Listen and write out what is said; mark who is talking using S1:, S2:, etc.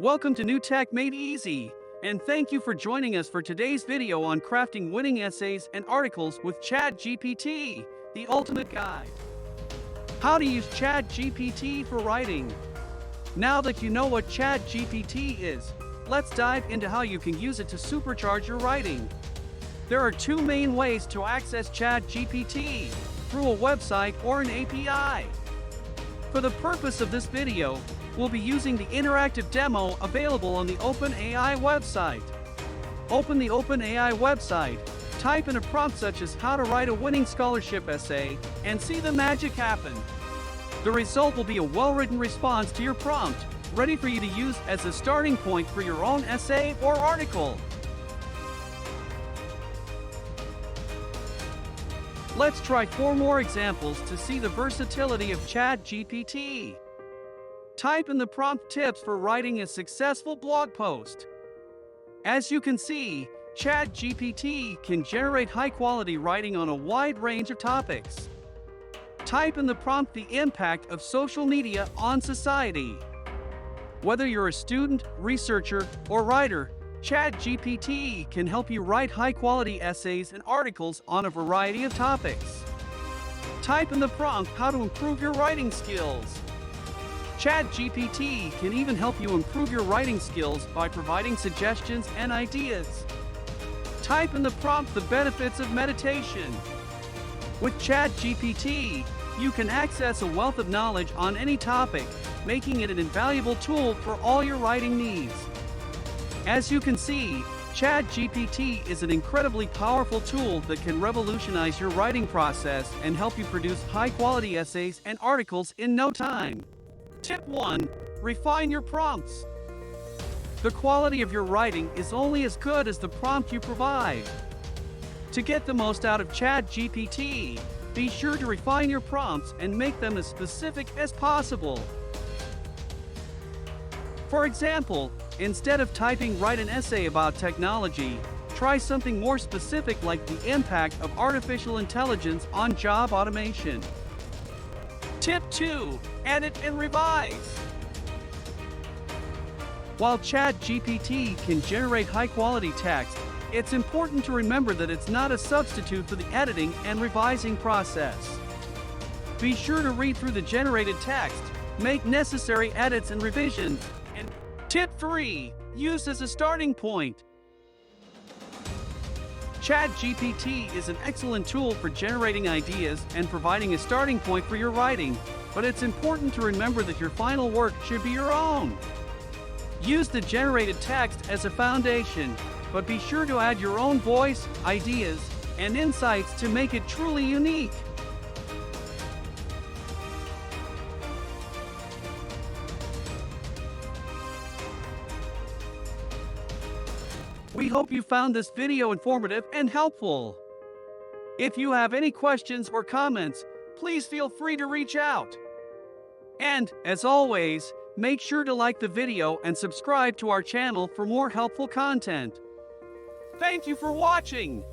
S1: Welcome to New Tech Made Easy, and thank you for joining us for today's video on crafting winning essays and articles with Chat GPT, the ultimate guide. How to use Chat GPT for writing. Now that you know what Chat GPT is, let's dive into how you can use it to supercharge your writing. There are two main ways to access Chat GPT, through a website or an API. For the purpose of this video, we'll be using the interactive demo available on the OpenAI website. Open the OpenAI website, type in a prompt such as how to write a winning scholarship essay, and see the magic happen. The result will be a well-written response to your prompt, ready for you to use as a starting point for your own essay or article. Let's try 4 more examples to see the versatility of Chat GPT. Type in the prompt tips for writing a successful blog post. As you can see, Chat GPT can generate high-quality writing on a wide range of topics. Type in the prompt the impact of social media on society. Whether you're a student, researcher, or writer, Chat GPT can help you write high-quality essays and articles on a variety of topics. Type in the prompt how to improve your writing skills. Chat GPT can even help you improve your writing skills by providing suggestions and ideas. Type in the prompt the benefits of meditation. With Chat GPT, you can access a wealth of knowledge on any topic, making it an invaluable tool for all your writing needs. As you can see, Chat GPT is an incredibly powerful tool that can revolutionize your writing process and help you produce high-quality essays and articles in no time. Tip 1. Refine your prompts. The quality of your writing is only as good as the prompt you provide. To get the most out of Chat GPT, be sure to refine your prompts and make them as specific as possible. For example, instead of typing "write an essay about technology," try something more specific like the impact of artificial intelligence on job automation. Tip 2. Edit and revise. While Chat GPT can generate high-quality text, it's important to remember that it's not a substitute for the editing and revising process. Be sure to read through the generated text, make necessary edits and revisions, and Tip 3. Use as a starting point. Chat GPT is an excellent tool for generating ideas and providing a starting point for your writing, but it's important to remember that your final work should be your own. Use the generated text as a foundation, but be sure to add your own voice, ideas, and insights to make it truly unique. We hope you found this video informative and helpful. If you have any questions or comments, please feel free to reach out. And, as always, make sure to like the video and subscribe to our channel for more helpful content. Thank you for watching!